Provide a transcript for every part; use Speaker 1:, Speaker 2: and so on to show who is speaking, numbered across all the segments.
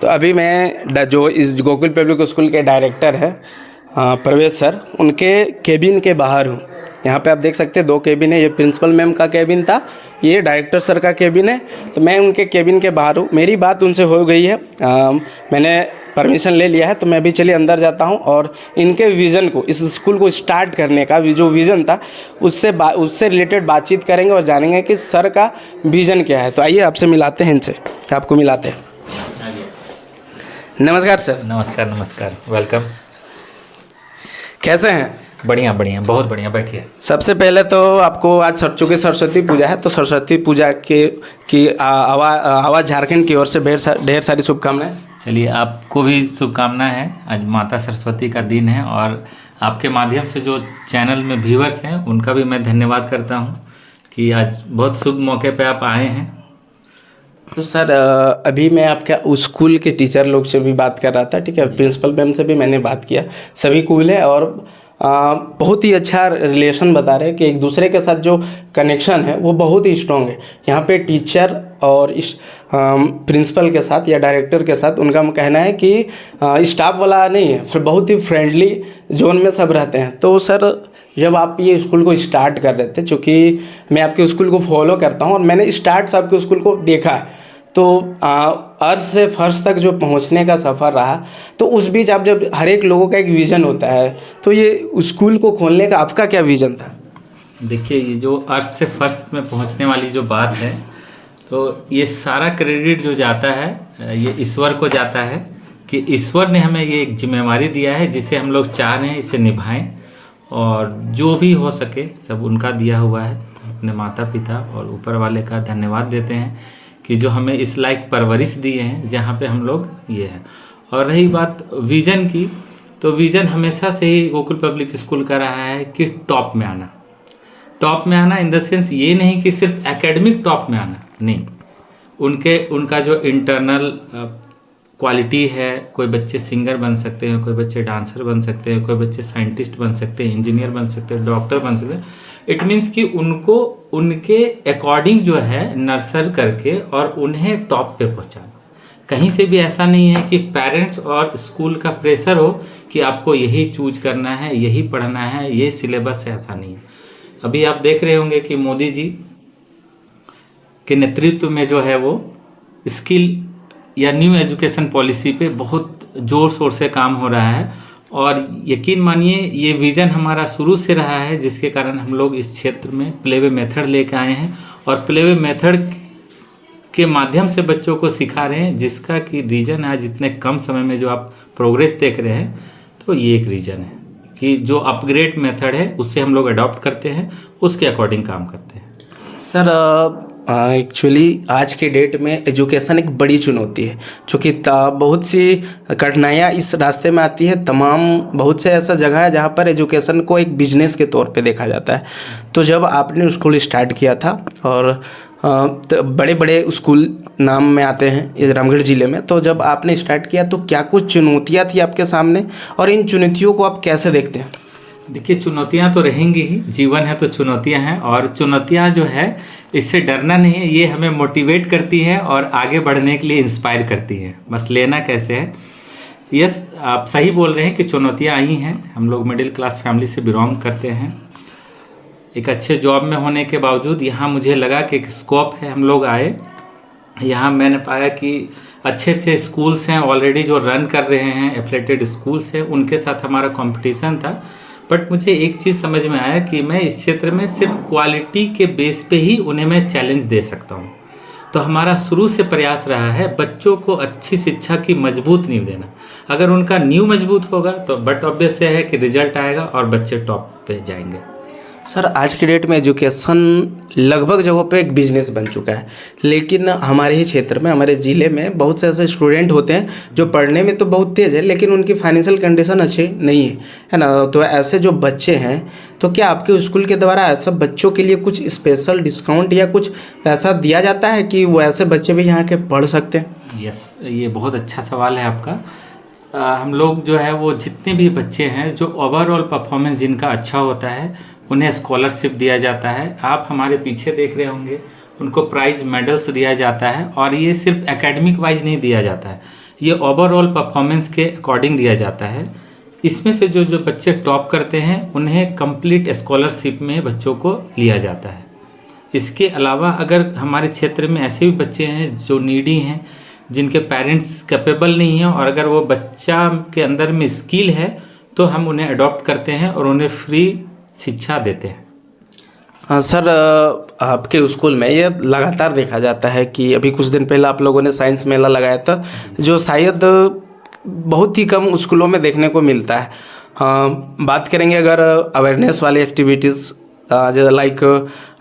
Speaker 1: तो अभी मैं जो इस गोकुल पब्लिक स्कूल के डायरेक्टर हैं प्रवेश सर, उनके केबिन के बाहर हूँ। यहाँ पे आप देख सकते हैं 2 केबिन है। ये प्रिंसिपल मैम का केबिन था, ये डायरेक्टर सर का केबिन है। तो मैं उनके केबिन के बाहर हूँ। मेरी बात उनसे हो गई है, मैंने परमिशन ले लिया है। तो मैं भी चलिए अंदर जाता हूँ और इनके विज़न को, इस स्कूल को स्टार्ट करने का जो विज़न था उससे रिलेटेड बातचीत करेंगे और जानेंगे कि सर का विज़न क्या है। तो आइए आपसे मिलाते हैं, इनसे आपको मिलाते हैं। नमस्कार सर।
Speaker 2: नमस्कार नमस्कार, वेलकम।
Speaker 1: कैसे हैं?
Speaker 2: बढ़िया बढ़िया, बहुत बढ़िया, बैठिए।
Speaker 1: सबसे पहले तो आपको आज चूँकि सरस्वती पूजा है, तो सरस्वती पूजा की आवाज़ झारखंड की ओर से ढेर सारी शुभकामनाएं।
Speaker 2: चलिए, आपको भी शुभकामनाएं हैं। आज माता सरस्वती का दिन है और आपके माध्यम से जो चैनल में व्यूअर्स हैं उनका भी मैं धन्यवाद करता हूं कि आज बहुत शुभ मौके पे आप आए हैं।
Speaker 1: तो सर अभी मैं आपके स्कूल के टीचर लोग से भी बात कर रहा था, ठीक है, प्रिंसिपल मैम से भी मैंने बात किया। सभी कूल है और बहुत ही अच्छा रिलेशन बता रहे हैं कि एक दूसरे के साथ जो कनेक्शन है वो बहुत ही स्ट्रॉन्ग है। यहाँ पे टीचर और इस प्रिंसिपल के साथ या डायरेक्टर के साथ उनका कहना है कि स्टाफ वाला नहीं है, फिर बहुत ही फ्रेंडली जोन में सब रहते हैं। तो सर जब आप ये स्कूल को स्टार्ट कर रहे थे, चूँकि मैं आपके स्कूल को फॉलो करता हूँ और मैंने स्टार्ट से आपके स्कूल को देखा है, तो अर्श से फर्श तक जो पहुंचने का सफ़र रहा, तो उस बीच आप जब हर एक लोगों का एक विज़न होता है, तो ये स्कूल को खोलने का आपका क्या विज़न था?
Speaker 2: देखिए, ये जो अर्श से फर्श में पहुंचने वाली जो बात है, तो ये सारा क्रेडिट जो जाता है ये ईश्वर को जाता है कि ईश्वर ने हमें ये एक जिम्मेवारी दिया है जिसे हम लोग चाह रहे हैं इसे निभाएं, और जो भी हो सके सब उनका दिया हुआ है। अपने माता पिता और ऊपर वाले का धन्यवाद देते हैं कि जो हमें इस लायक परवरिश दिए हैं जहाँ पे हम लोग ये हैं। और रही बात विज़न की, तो विज़न हमेशा से ही गोकुल पब्लिक स्कूल का रहा है कि टॉप में आना। टॉप में आना इन द सेंस ये नहीं कि सिर्फ एकेडमिक टॉप में आना, नहीं, उनका जो इंटरनल क्वालिटी है। कोई बच्चे सिंगर बन सकते हैं, कोई बच्चे डांसर बन सकते हैं, कोई बच्चे साइंटिस्ट बन सकते हैं, इंजीनियर बन सकते हैं, डॉक्टर बन सकते हैं। इट मीन्स कि उनको उनके अकॉर्डिंग जो है नर्सर करके और उन्हें टॉप पे पहुंचाना। कहीं से भी ऐसा नहीं है कि पेरेंट्स और स्कूल का प्रेशर हो कि आपको यही चूज करना है, यही पढ़ना है, ये सिलेबस है, ऐसा नहीं है। अभी आप देख रहे होंगे कि मोदी जी के नेतृत्व में जो है वो स्किल या न्यू एजुकेशन पॉलिसी पे बहुत ज़ोर शोर से काम हो रहा है। और यकीन मानिए ये विज़न हमारा शुरू से रहा है, जिसके कारण हम लोग इस क्षेत्र में प्लेवे मेथड लेके आए हैं और प्लेवे मेथड के माध्यम से बच्चों को सिखा रहे हैं, जिसका कि रीज़न आज इतने कम समय में जो आप प्रोग्रेस देख रहे हैं, तो ये एक रीज़न है कि जो अपग्रेड मेथड है उससे हम लोग अडॉप्ट करते हैं, उसके अकॉर्डिंग काम करते हैं।
Speaker 1: सर एक्चुअली आज के डेट में एजुकेशन एक बड़ी चुनौती है, क्योंकि बहुत सी कठिनाइयाँ इस रास्ते में आती है। बहुत से ऐसा जगह है जहाँ पर एजुकेशन को एक बिजनेस के तौर पे देखा जाता है। तो जब आपने स्कूल स्टार्ट किया था, और तो बड़े बड़े स्कूल नाम में आते हैं इस रामगढ़ ज़िले में, तो जब आपने स्टार्ट किया तो क्या कुछ चुनौतियाँ थी आपके सामने, और इन चुनौतियों को आप कैसे देखते हैं?
Speaker 2: देखिए, चुनौतियां तो रहेंगी ही, जीवन है तो चुनौतियां हैं। और चुनौतियां जो है इससे डरना नहीं है, ये हमें मोटिवेट करती हैं और आगे बढ़ने के लिए इंस्पायर करती हैं। बस लेना कैसे है। यस, आप सही बोल रहे हैं कि चुनौतियां आई हैं। हम लोग मिडिल क्लास फैमिली से बिलोंग करते हैं। एक अच्छे जॉब में होने के बावजूद यहाँ मुझे लगा कि एक स्कोप है। हम लोग आए यहाँ, मैंने पाया कि अच्छे अच्छे स्कूल्स हैं ऑलरेडी जो रन कर रहे हैं, एफिलिएटेड स्कूल्स हैं, उनके साथ हमारा कंपटीशन था। बट मुझे एक चीज़ समझ में आया कि मैं इस क्षेत्र में सिर्फ क्वालिटी के बेस पे ही उन्हें मैं चैलेंज दे सकता हूँ। तो हमारा शुरू से प्रयास रहा है बच्चों को अच्छी शिक्षा की मजबूत नींव देना। अगर उनका नींव मजबूत होगा तो बट ऑब्वियस है कि रिजल्ट आएगा और बच्चे टॉप पे जाएंगे।
Speaker 1: सर आज के डेट में एजुकेशन लगभग जगहों पे एक बिजनेस बन चुका है, लेकिन हमारे ही क्षेत्र में, हमारे ज़िले में बहुत से ऐसे स्टूडेंट होते हैं जो पढ़ने में तो बहुत तेज़ है, लेकिन उनकी फाइनेंशियल कंडीशन अच्छी नहीं है ना। तो ऐसे जो बच्चे हैं, तो क्या आपके स्कूल के द्वारा ऐसा बच्चों के लिए कुछ स्पेशल डिस्काउंट या कुछ ऐसा दिया जाता है कि वो ऐसे बच्चे भी यहाँ के पढ़ सकते हैं?
Speaker 2: यस, ये बहुत अच्छा सवाल है आपका। हम लोग जो है वो जितने भी बच्चे हैं जो ओवरऑल परफॉर्मेंस जिनका अच्छा होता है उन्हें स्कॉलरशिप दिया जाता है। आप हमारे पीछे देख रहे होंगे, उनको प्राइज़ मेडल्स दिया जाता है। और ये सिर्फ एकेडमिक वाइज नहीं दिया जाता है, ये ओवरऑल परफॉर्मेंस के अकॉर्डिंग दिया जाता है। इसमें से जो जो बच्चे टॉप करते हैं उन्हें कंप्लीट स्कॉलरशिप में बच्चों को लिया जाता है। इसके अलावा अगर हमारे क्षेत्र में ऐसे भी बच्चे हैं जो नीडी हैं, जिनके पेरेंट्स कैपेबल नहीं हैं, और अगर वो बच्चा के अंदर में स्किल है तो हम उन्हें अडॉप्ट करते हैं और उन्हें फ्री शिक्षा देते हैं।
Speaker 1: हाँ सर, आपके स्कूल में ये लगातार देखा जाता है कि अभी कुछ दिन पहले आप लोगों ने साइंस मेला लगाया था, जो शायद बहुत ही कम स्कूलों में देखने को मिलता है। बात करेंगे अगर अवेयरनेस वाली एक्टिविटीज़, जो लाइक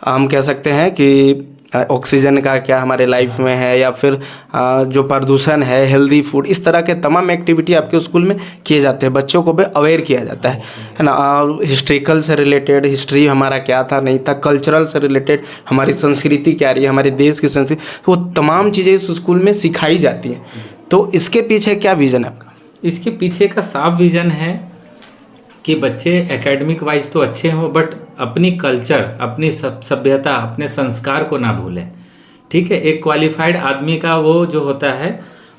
Speaker 1: हम कह सकते हैं कि ऑक्सीजन का क्या हमारे लाइफ में है, या फिर जो प्रदूषण है, हेल्दी फूड, इस तरह के तमाम एक्टिविटी आपके स्कूल में किए जाते हैं, बच्चों को भी अवेयर किया जाता है ना। हिस्ट्रिकल से रिलेटेड, हिस्ट्री हमारा क्या था नहीं था, कल्चरल से रिलेटेड हमारी संस्कृति क्या रही है, हमारे देश की संस्कृति, तो वो तमाम चीज़ें इस स्कूल में सिखाई जाती हैं। तो इसके पीछे क्या विज़न है आपका?
Speaker 2: इसके पीछे का साफ विज़न है कि बच्चे एकेडमिक वाइज तो अच्छे हों, बट अपनी कल्चर, अपनी सभ्यता, अपने संस्कार को ना भूलें। ठीक है, एक क्वालिफाइड आदमी का वो जो होता है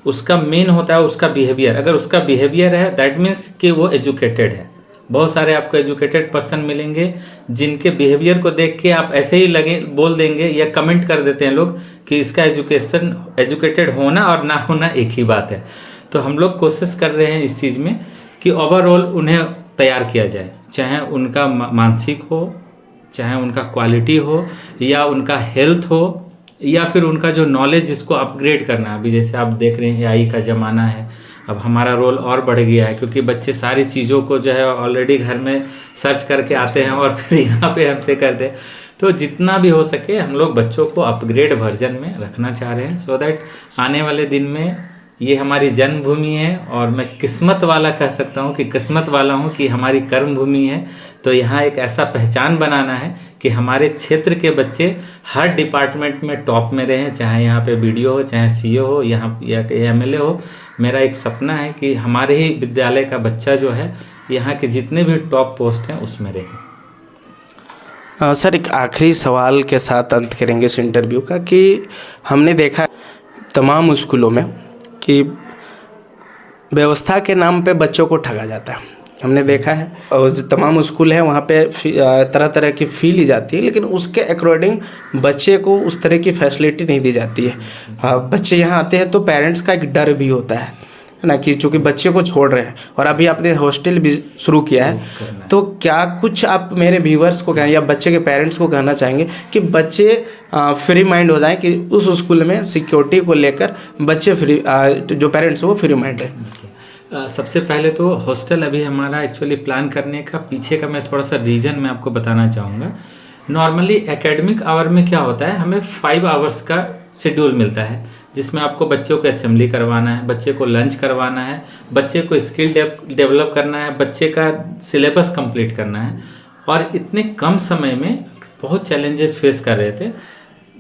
Speaker 2: उसका मेन होता है उसका बिहेवियर। अगर उसका बिहेवियर है दैट मीन्स कि वो एजुकेटेड है। बहुत सारे आपको एजुकेटेड पर्सन मिलेंगे जिनके बिहेवियर को देख के आप ऐसे ही लगे बोल देंगे या कमेंट कर देते हैं लोग कि इसका एजुकेटेड होना और ना होना एक ही बात है। तो हम लोग कोशिश कर रहे हैं इस चीज़ में कि ओवरऑल उन्हें तैयार किया जाए, चाहे उनका मानसिक हो, चाहे उनका क्वालिटी हो, या उनका हेल्थ हो, या फिर उनका जो नॉलेज जिसको अपग्रेड करना है। अभी जैसे आप देख रहे हैं AI का ज़माना है, अब हमारा रोल और बढ़ गया है क्योंकि बच्चे सारी चीज़ों को जो है ऑलरेडी घर में सर्च करके आते हैं और फिर यहाँ पे हमसे करते हैं। तो जितना भी हो सके हम लोग बच्चों को अपग्रेड वर्जन में रखना चाह रहे हैं, सो दैट आने वाले दिन में ये हमारी जन्मभूमि है, और मैं किस्मत वाला कह सकता हूँ कि किस्मत वाला हूँ कि हमारी कर्म भूमि है। तो यहाँ एक ऐसा पहचान बनाना है कि हमारे क्षेत्र के बच्चे हर डिपार्टमेंट में टॉप में रहें, चाहे यहाँ पे BDO हो, चाहे CO हो, यहाँ या MLA हो। मेरा एक सपना है कि हमारे ही विद्यालय का बच्चा जो है यहाँ के जितने भी टॉप पोस्ट हैं उसमें रहे।
Speaker 1: सर, एक आखिरी सवाल के साथ अंत करेंगे इस इंटरव्यू का कि हमने देखा तमाम स्कूलों में कि व्यवस्था के नाम पे बच्चों को ठगा जाता है। हमने देखा है, और जो तमाम स्कूल है वहाँ पे तरह तरह की फ़ी ली जाती है, लेकिन उसके अकॉर्डिंग बच्चे को उस तरह की फैसिलिटी नहीं दी जाती है। बच्चे यहाँ आते हैं तो पेरेंट्स का एक डर भी होता है ना, कि चूँकि बच्चे को छोड़ रहे हैं, और अभी आपने हॉस्टल भी शुरू किया है, तो क्या कुछ आप मेरे व्यूवर्स को कहें या बच्चे के पेरेंट्स को कहना चाहेंगे कि बच्चे फ्री माइंड हो जाएं, कि उस स्कूल में सिक्योरिटी को लेकर बच्चे फ्री, जो पेरेंट्स हैं वो फ्री माइंड है?
Speaker 2: सबसे पहले तो हॉस्टल अभी हमारा एक्चुअली प्लान करने का पीछे का मैं थोड़ा सा रीज़न मैं आपको बताना चाहूँगा। नॉर्मली एकेडमिक आवर में क्या होता है, हमें 5 आवर्स का शेड्यूल मिलता है जिसमें आपको बच्चों को असेंबली करवाना है, बच्चे को लंच करवाना है, बच्चे को स्किल डेवलप करना है, बच्चे का सिलेबस कंप्लीट करना है। और इतने कम समय में बहुत चैलेंजेस फेस कर रहे थे,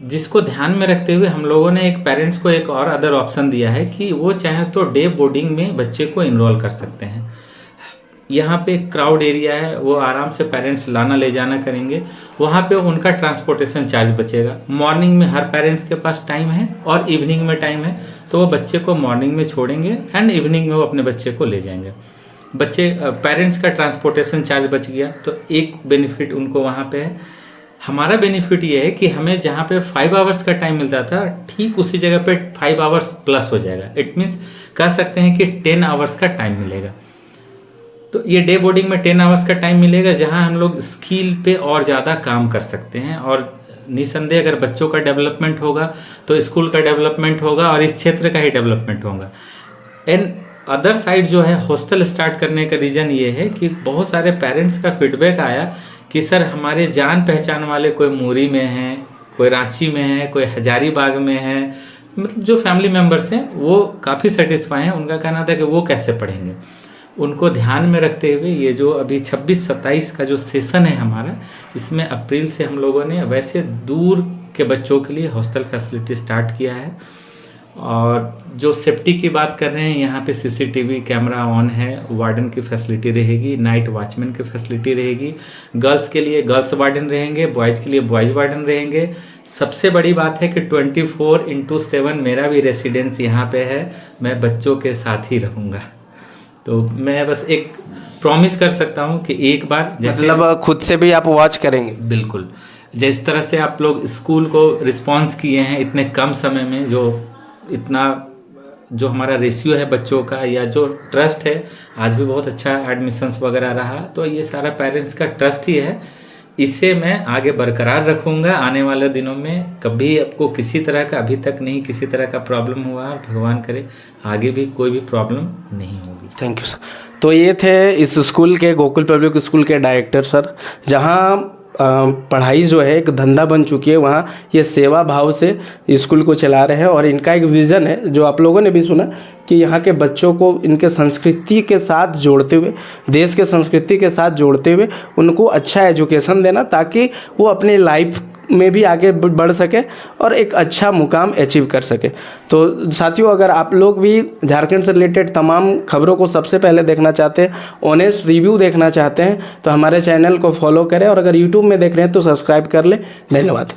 Speaker 2: जिसको ध्यान में रखते हुए हम लोगों ने एक पेरेंट्स को एक और अदर ऑप्शन दिया है कि वो चाहे तो डे बोर्डिंग में बच्चे को इनरोल कर सकते हैं। यहाँ पे क्राउड एरिया है, वो आराम से पेरेंट्स लाना ले जाना करेंगे, वहाँ पे उनका ट्रांसपोर्टेशन चार्ज बचेगा। मॉर्निंग में हर पेरेंट्स के पास टाइम है और इवनिंग में टाइम है, तो वो बच्चे को मॉर्निंग में छोड़ेंगे एंड इवनिंग में वो अपने बच्चे को ले जाएंगे। पेरेंट्स का ट्रांसपोर्टेशन चार्ज बच गया, तो एक बेनिफिट उनको वहाँ पे है। हमारा बेनिफिट ये है कि हमें जहाँ पे 5 आवर्स का टाइम मिलता था, ठीक उसी जगह पे 5 आवर्स प्लस हो जाएगा। इट मीन्स कह सकते हैं कि 10 आवर्स का टाइम मिलेगा। तो ये डे बोर्डिंग में 10 आवर्स का टाइम मिलेगा, जहाँ हम लोग स्किल पे और ज़्यादा काम कर सकते हैं। और निसंदेह अगर बच्चों का डेवलपमेंट होगा तो स्कूल का डेवलपमेंट होगा और इस क्षेत्र का ही डेवलपमेंट होगा। एंड अदर साइड जो है हॉस्टल स्टार्ट करने का रीज़न ये है कि बहुत सारे पेरेंट्स का फीडबैक आया कि सर हमारे जान पहचान वाले कोई मुरी में हैं, कोई रांची में है, कोई हजारीबाग में है, मतलब जो फैमिली मेम्बर्स हैं वो काफ़ी सेटिस्फाई हैं। उनका कहना था कि वो कैसे पढ़ेंगे। उनको ध्यान में रखते हुए ये जो अभी 26-27 का जो सेशन है हमारा, इसमें अप्रैल से हम लोगों ने वैसे दूर के बच्चों के लिए हॉस्टल फैसिलिटी स्टार्ट किया है। और जो सेफ्टी की बात कर रहे हैं, यहाँ पे CCTV कैमरा ऑन है, वार्डन की फैसिलिटी रहेगी, नाइट वॉचमैन की फैसिलिटी रहेगी। गर्ल्स के लिए गर्ल्स वार्डन रहेंगे, बॉयज़ के लिए बॉयज़ वार्डन रहेंगे। सबसे बड़ी बात है कि 24/7 मेरा भी रेसिडेंस यहाँ पे है, मैं बच्चों के साथ ही रहूँगा। तो मैं बस एक प्रॉमिस कर सकता हूँ कि एक बार जैसे
Speaker 1: मतलब खुद से भी आप वॉच करेंगे।
Speaker 2: बिल्कुल, जिस तरह से आप लोग स्कूल को रिस्पॉन्स किए हैं इतने कम समय में, जो हमारा रेशियो है बच्चों का या जो ट्रस्ट है, आज भी बहुत अच्छा एडमिशन्स वगैरह रहा, तो ये सारा पेरेंट्स का ट्रस्ट ही है। इसे मैं आगे बरकरार रखूँगा। आने वाले दिनों में कभी आपको किसी तरह का, अभी तक नहीं किसी तरह का प्रॉब्लम हुआ, भगवान करे आगे भी कोई भी प्रॉब्लम नहीं होगी।
Speaker 1: Thank you sir. तो ये थे इस स्कूल के, गोकुल पब्लिक स्कूल के डायरेक्टर सर। जहाँ पढ़ाई जो है एक धंधा बन चुकी है, वहाँ ये सेवा भाव से स्कूल को चला रहे हैं। और इनका एक विज़न है जो आप लोगों ने भी सुना कि यहाँ के बच्चों को इनके संस्कृति के साथ जोड़ते हुए, देश के संस्कृति के साथ जोड़ते हुए उनको अच्छा एजुकेशन देना, ताकि वो अपनी लाइफ में भी आगे बढ़ सके और एक अच्छा मुकाम अचीव कर सके। तो साथियों, अगर आप लोग भी झारखंड से रिलेटेड तमाम खबरों को सबसे पहले देखना चाहते हैं, ऑनेस्ट रिव्यू देखना चाहते हैं, तो हमारे चैनल को फॉलो करें और अगर यूट्यूब में देख रहे हैं तो सब्सक्राइब कर लें। धन्यवाद।